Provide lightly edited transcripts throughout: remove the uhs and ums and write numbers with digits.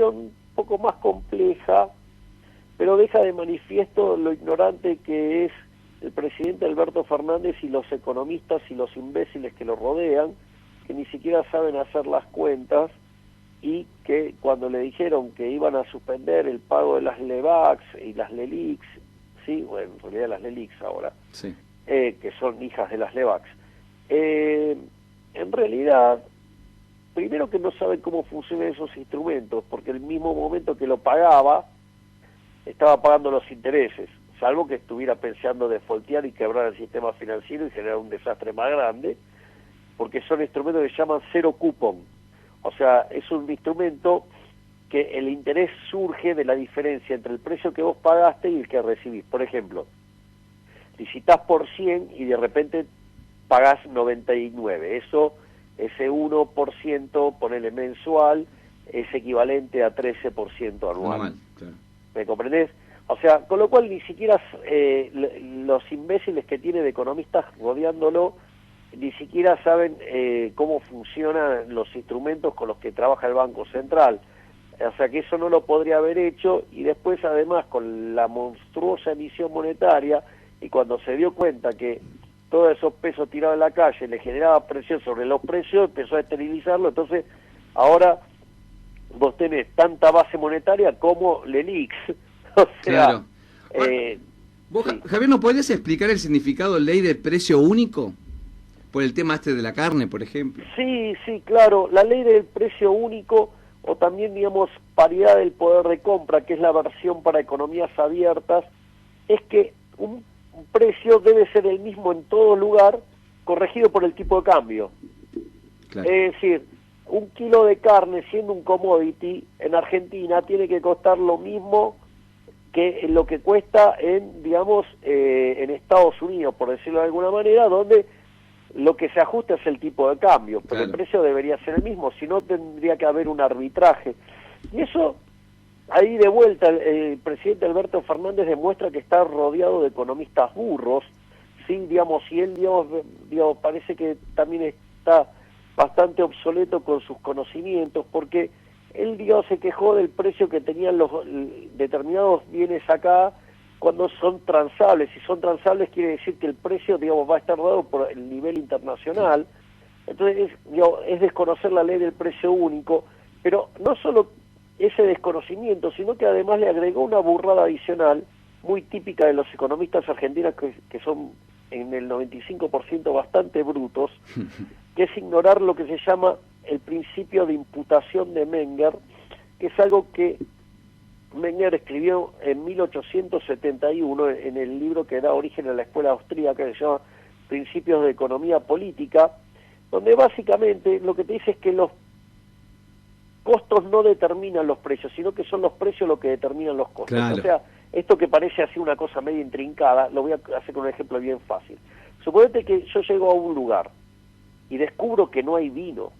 un poco más compleja, pero deja de manifiesto lo ignorante que es el presidente Alberto Fernández y los economistas y los imbéciles que lo rodean, que ni siquiera saben hacer las cuentas, y que cuando le dijeron que iban a suspender el pago de las LEVAX y las LELIX, sí, bueno, en realidad las LELIX ahora, sí. Que son hijas de las LEVAX, en realidad, primero que no saben cómo funcionan esos instrumentos, porque el mismo momento que lo pagaba, estaba pagando los intereses, salvo que estuviera pensando defaultear y quebrar el sistema financiero y generar un desastre más grande, porque son instrumentos que se llaman cero cupón. O sea, es un instrumento que el interés surge de la diferencia entre el precio que vos pagaste y el que recibís. Por ejemplo, licitás por 100 y de repente pagás 99. Eso, ese 1%, ponele mensual, es equivalente a 13% anual. Claro. ¿Me comprendés? O sea, con lo cual ni siquiera los imbéciles que tiene de economistas rodeándolo ni siquiera saben cómo funcionan los instrumentos con los que trabaja el Banco Central. O sea que eso no lo podría haber hecho, y después además con la monstruosa emisión monetaria, y cuando se dio cuenta que todos esos pesos tirados en la calle le generaba presión sobre los precios, empezó a esterilizarlo. Entonces ahora vos tenés tanta base monetaria como LELIX. O sea, Claro. ¿Vos, sí. Javier, ¿nos podrías explicar el significado de ley de precio único? Por el tema de la carne, por ejemplo. Sí, claro. La ley del precio único, o también, digamos, paridad del poder de compra, que es la versión para economías abiertas, es que un precio debe ser el mismo en todo lugar, corregido por el tipo de cambio. Claro. Es decir, un kilo de carne, siendo un commodity, en Argentina tiene que costar lo mismo que lo que cuesta en, digamos, en Estados Unidos, por decirlo de alguna manera, donde lo que se ajusta es el tipo de cambio, pero Claro. el precio debería ser el mismo, si no tendría que haber un arbitraje. Y eso, ahí de vuelta, el presidente Alberto Fernández demuestra que está rodeado de economistas burros, sí, digamos, y él, digamos, parece que también está bastante obsoleto con sus conocimientos, porque él, digamos, se quejó del precio que tenían los determinados bienes acá cuando son transables. Si son transables quiere decir que el precio, digamos, va a estar dado por el nivel internacional. Entonces, es desconocer la ley del precio único, pero no solo ese desconocimiento, sino que además le agregó una burrada adicional, muy típica de los economistas argentinos, que son en el 95% bastante brutos, que es ignorar lo que se llama el principio de imputación de Menger, que es algo que Menger escribió en 1871 en el libro que da origen a la escuela austríaca, que se llama Principios de Economía Política, donde básicamente lo que te dice es que los costos no determinan los precios, sino que son los precios los que determinan los costos. Claro. O sea, esto que parece así una cosa medio intrincada, lo voy a hacer con un ejemplo bien fácil. Suponete que yo llego a un lugar y descubro que no hay vino.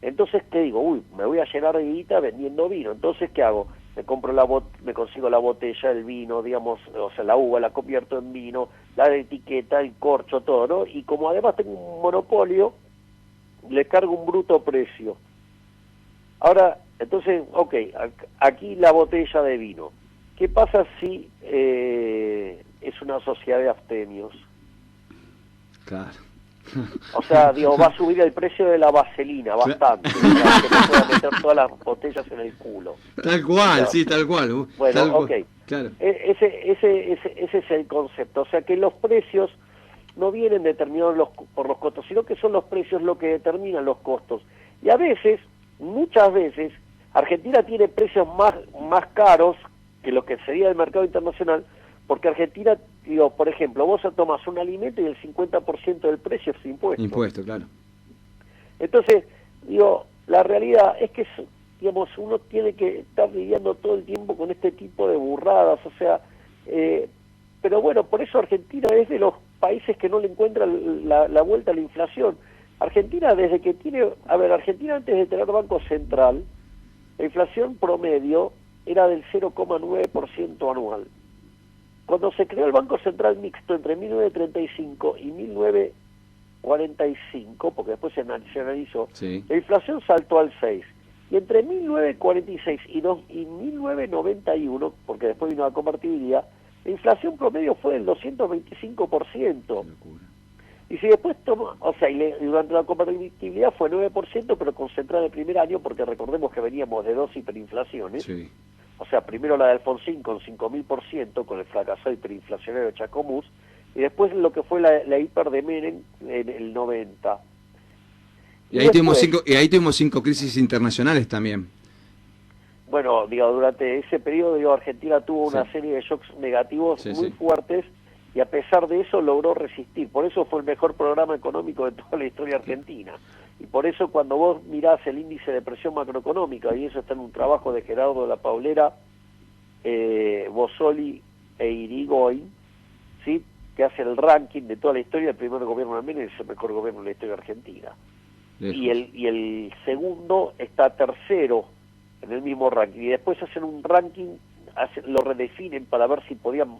Entonces, ¿qué digo? Uy, me voy a llenar de guita vendiendo vino. Entonces, ¿qué hago? Me consigo la botella, el vino, digamos, o sea, la uva, la convierto en vino, la etiqueta, el corcho, todo, ¿no? Y como además tengo un monopolio, le cargo un bruto precio. Ahora, entonces, ok, aquí la botella de vino. ¿Qué pasa si es una sociedad de abstemios? Claro. O sea, digo, va a subir el precio de la vaselina bastante, para que no pueda meter todas las botellas en el culo. Tal cual, Claro. sí, tal cual. Bueno, tal ok. Claro. Ese es el concepto. O sea, que los precios no vienen determinados por los costos, sino que son los precios lo que determinan los costos. Y a veces, muchas veces, Argentina tiene precios más caros que lo que sería el mercado internacional, porque Argentina, digo, por ejemplo, vos tomas un alimento y el 50% del precio es impuesto. Impuesto, claro. Entonces, digo, la realidad es que, digamos, uno tiene que estar lidiando todo el tiempo con este tipo de burradas, o sea, pero bueno, por eso Argentina es de los países que no le encuentran la vuelta a la inflación. Argentina, desde que Argentina antes de tener Banco Central, la inflación promedio era del 0,9% anual. Cuando se creó el Banco Central Mixto entre 1935 y 1945, porque después se analizó, sí, la inflación saltó al 6%. Y entre 1946 y 1991, porque después vino la convertibilidad, la inflación promedio fue del 225%. Y si después toma, o sea, y durante la convertibilidad fue 9%, pero concentrada en el primer año, porque recordemos que veníamos de dos hiperinflaciones. Sí. O sea, primero la de Alfonsín con 5.000%, con el fracasado hiperinflacionario de Chacomús, y después lo que fue la hiper de Menem en el 90. Y ahí tuvimos cinco crisis internacionales también. Bueno, digo, durante ese periodo, digo, Argentina tuvo una serie de shocks negativos muy fuertes, y a pesar de eso logró resistir. Por eso fue el mejor programa económico de toda la historia argentina. Y por eso cuando vos mirás el índice de presión macroeconómica, y eso está en un trabajo de Gerardo de la Paulera, Bossoli e Irigoyen, ¿sí?, que hace el ranking de toda la historia, el primer gobierno de Menem es el mejor gobierno de la historia argentina. Y el segundo está tercero en el mismo ranking. Y después hacen un ranking, lo redefinen para ver si podían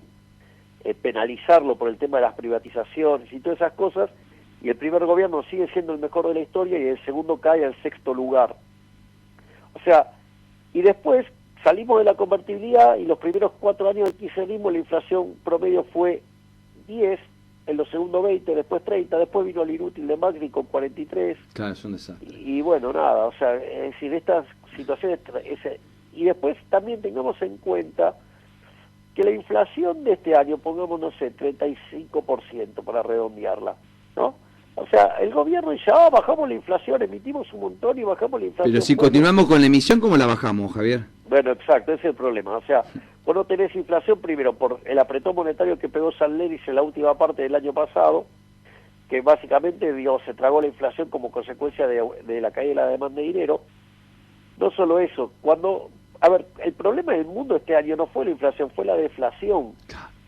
penalizarlo por el tema de las privatizaciones y todas esas cosas, y el primer gobierno sigue siendo el mejor de la historia y el segundo cae al sexto lugar. O sea, y después salimos de la convertibilidad y los primeros 4 años del kirchnerismo la inflación promedio fue 10, en los segundos 20, después 30, después vino el inútil de Macri con 43. Claro, es un desastre. Y bueno, nada, o sea, es decir, estas situaciones... y después también tengamos en cuenta que la inflación de este año, pongamos, no sé, 35% para redondearla, ¿no? O sea, el gobierno dice, bajamos la inflación, emitimos un montón y bajamos la inflación. Pero si continuamos con la emisión, ¿cómo la bajamos, Javier? Bueno, exacto, ese es el problema. O sea, vos no tenés inflación primero por el apretón monetario que pegó Sanleris en la última parte del año pasado, que básicamente, digamos, se tragó la inflación como consecuencia de la caída de la demanda de dinero. No solo eso, a ver, el problema del mundo este año no fue la inflación, fue la deflación,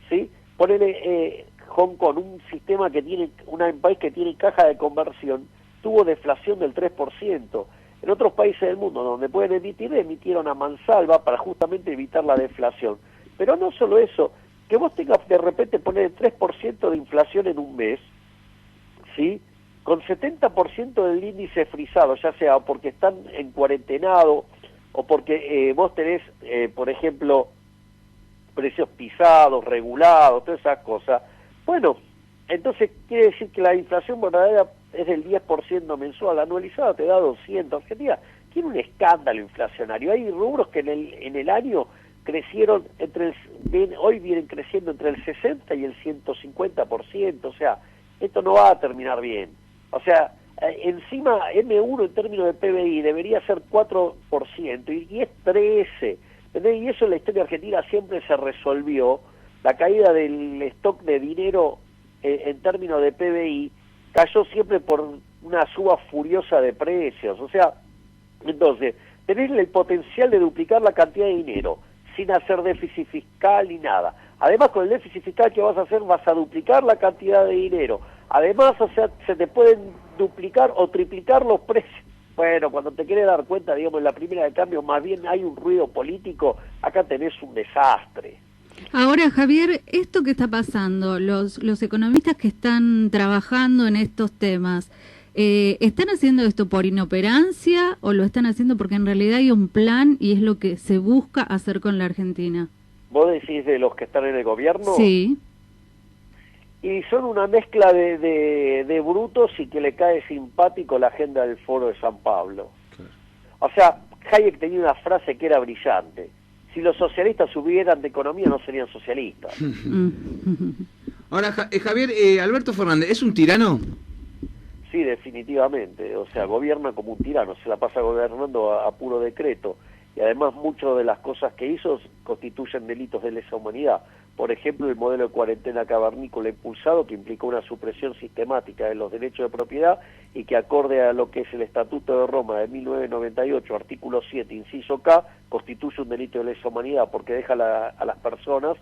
¿sí? Ponele Hong Kong, un sistema que tiene, un país que tiene caja de conversión, tuvo deflación del 3%. En otros países del mundo donde pueden emitir, emitieron a mansalva para justamente evitar la deflación. Pero no solo eso, que vos tengas de repente poner el 3% de inflación en un mes, ¿sí?, con 70% del índice frisado, ya sea porque están en cuarentenado o porque vos tenés, por ejemplo, precios pisados, regulados, todas esas cosas. Bueno, entonces quiere decir que la inflación verdadera es del 10% mensual, anualizada te da 200. Argentina tiene un escándalo inflacionario. Hay rubros que en el año crecieron, hoy vienen creciendo entre el 60 y el 150%, o sea, esto no va a terminar bien. O sea, encima M1 en términos de PBI debería ser 4% y es 13%. ¿Entendés? Y eso en la historia argentina siempre se resolvió. La caída del stock de dinero en términos de PBI cayó siempre por una suba furiosa de precios. O sea, entonces, tenés el potencial de duplicar la cantidad de dinero sin hacer déficit fiscal ni nada. Además, con el déficit fiscal que vas a hacer, vas a duplicar la cantidad de dinero. Además, o sea, se te pueden duplicar o triplicar los precios. Bueno, cuando te quieres dar cuenta, digamos, en la primera de cambio, más bien hay un ruido político, acá tenés un desastre. Ahora, Javier, esto que está pasando, los economistas que están trabajando en estos temas, ¿están haciendo esto por inoperancia o lo están haciendo porque en realidad hay un plan y es lo que se busca hacer con la Argentina? ¿Vos decís de los que están en el gobierno? Sí. Y son una mezcla de brutos y que le cae simpático la agenda del Foro de San Pablo. Claro. O sea, Hayek tenía una frase que era brillante. Si los socialistas hubieran de economía, no serían socialistas. Ahora, Javier, Alberto Fernández, ¿es un tirano? Sí, definitivamente. O sea, gobierna como un tirano. Se la pasa gobernando a puro decreto. Y además, muchas de las cosas que hizo constituyen delitos de lesa humanidad. Por ejemplo, el modelo de cuarentena cavernícola impulsado, que implicó una supresión sistemática de los derechos de propiedad y que, acorde a lo que es el Estatuto de Roma de 1998, artículo 7, inciso K, constituye un delito de lesa humanidad porque deja a las personas,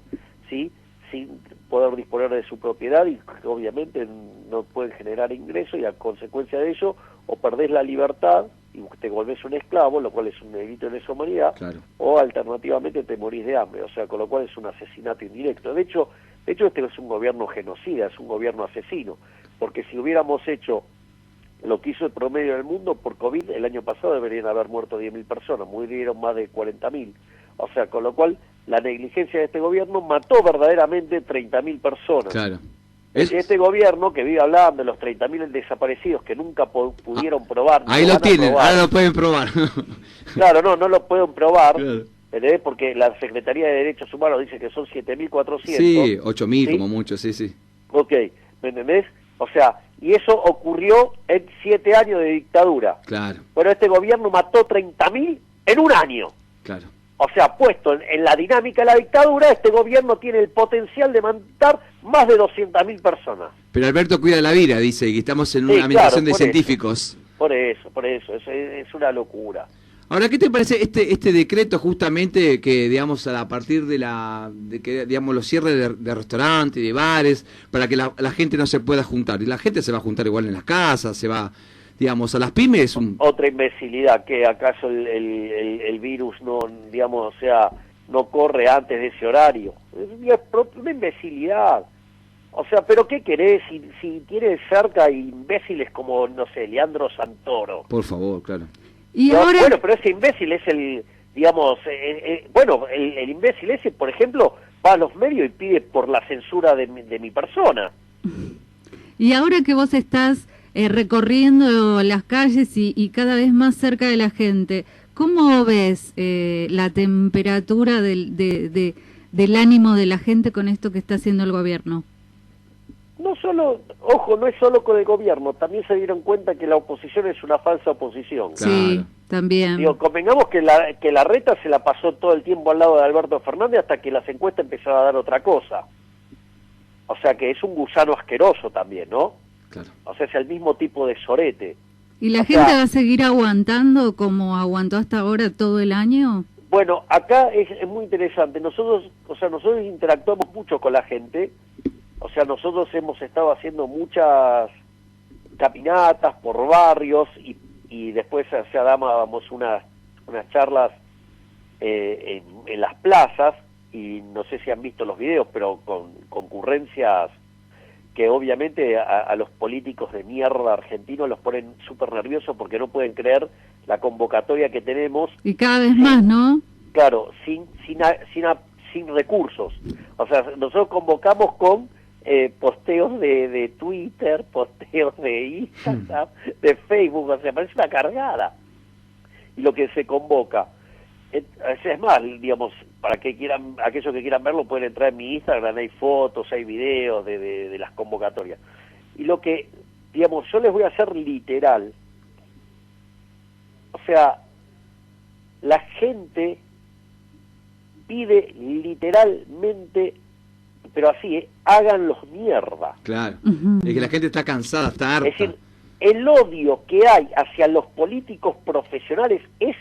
¿sí?, sin poder disponer de su propiedad y obviamente no pueden generar ingresos, y a consecuencia de ello o perdés la libertad y te volvés un esclavo, lo cual es un delito de lesa humanidad, claro, o alternativamente te morís de hambre, o sea, con lo cual es un asesinato indirecto. De hecho este es un gobierno genocida, es un gobierno asesino, porque si hubiéramos hecho lo que hizo el promedio del mundo por COVID, el año pasado deberían haber muerto 10.000 personas, murieron más de 40.000. O sea, con lo cual la negligencia de este gobierno mató verdaderamente 30.000 personas. Claro. Este gobierno que vive hablando de los 30.000 desaparecidos que nunca pudieron probar. Ahí lo tienen, ahora lo pueden probar. Claro, no lo pueden probar, Claro. Porque la Secretaría de Derechos Humanos dice que son 7.400. Sí, 8.000 ¿sí? como mucho, sí. Ok, ¿me entendés? O sea, y eso ocurrió en 7 años de dictadura. Claro, Pero este gobierno mató 30.000 en un año. claro. O sea, puesto en la dinámica de la dictadura, este gobierno tiene el potencial de matar más de 200.000 personas. Pero Alberto cuida la vida, dice, y estamos en una Sí, administración de por científicos. Por eso, es una locura. Ahora, ¿qué te parece este decreto justamente que, digamos, a partir de que, digamos, los cierres de restaurantes y de bares, para que la gente no se pueda juntar? Y la gente se va a juntar igual en las casas, se va, digamos, a las pymes. Otra imbecilidad, que acaso el virus no, digamos, o sea, no corre antes de ese horario. Es una imbecilidad. O sea, ¿pero qué querés si tienes cerca imbéciles como, no sé, Leandro Santoro? Por favor, claro. Y No, ahora... Bueno, pero ese imbécil es el, digamos, el imbécil ese, por ejemplo, va a los medios y pide por la censura de mi persona. Y ahora que vos estás recorriendo las calles y cada vez más cerca de la gente, ¿cómo ves la temperatura del ánimo de la gente con esto que está haciendo el gobierno? No solo, ojo, no es solo con el gobierno, también se dieron cuenta que la oposición es una falsa oposición. Claro. Sí, también. Digo, convengamos que la reta se la pasó todo el tiempo al lado de Alberto Fernández hasta que las encuestas empezaron a dar otra cosa. O sea que es un gusano asqueroso también, ¿no? Claro. O sea, es el mismo tipo de sorete. ¿Y la O gente sea, va a seguir aguantando como aguantó hasta ahora todo el año? Bueno, acá es muy interesante. Nosotros interactuamos mucho con la gente. O sea, nosotros hemos estado haciendo muchas caminatas por barrios y después dábamos unas charlas en las plazas, y no sé si han visto los videos, pero con concurrencias que obviamente a los políticos de mierda argentinos los ponen súper nerviosos porque no pueden creer la convocatoria que tenemos. Y cada vez más, ¿no? Claro, sin recursos. O sea, nosotros convocamos con posteos de Twitter, posteos de Instagram, de Facebook, o sea, parece una cargada. Y lo que se convoca. Es más, digamos, para que aquellos que quieran verlo pueden entrar en mi Instagram, hay fotos, hay videos de las convocatorias. Y lo que, digamos, yo les voy a hacer literal. O sea, la gente pide literalmente, pero así, háganlos mierda. Claro. Ujú. Es que la gente está cansada, está harta. Es decir, el odio que hay hacia los políticos profesionales es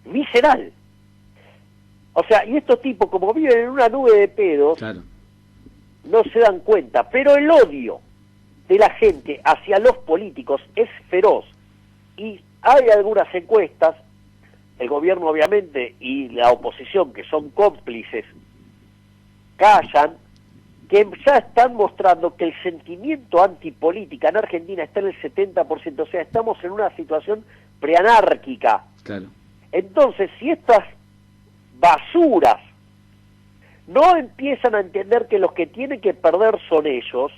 visceral. O sea, y estos tipos, como viven en una nube de pedos, Claro. no se dan cuenta, pero el odio de la gente hacia los políticos es feroz. Y hay algunas encuestas, el gobierno obviamente y la oposición, que son cómplices, callan, que ya están mostrando que el sentimiento antipolítica en Argentina está en el 70%, o sea, estamos en una situación preanárquica. Claro. Entonces, si estas basuras no empiezan a entender que los que tienen que perder son ellos,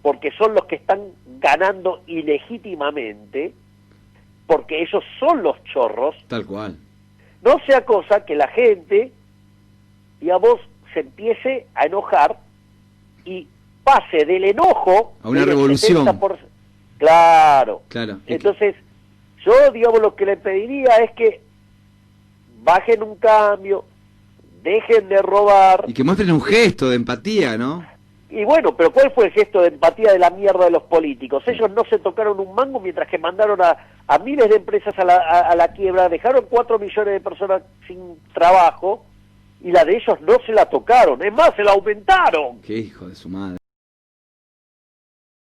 porque son los que están ganando ilegítimamente, porque ellos son los chorros, Tal cual. no sea cosa que la gente, digamos, se empiece a enojar y pase del enojo A una del revolución. 70%. Claro. Claro. Entonces, yo, digamos, lo que le pediría es que bajen un cambio, dejen de robar. Y que muestren un gesto de empatía, ¿no? Y bueno, pero ¿cuál fue el gesto de empatía de la mierda de los políticos? Ellos no se tocaron un mango mientras que mandaron a miles de empresas a la quiebra, dejaron 4 millones de personas sin trabajo, y la de ellos no se la tocaron, es más, se la aumentaron. Qué hijo de su madre.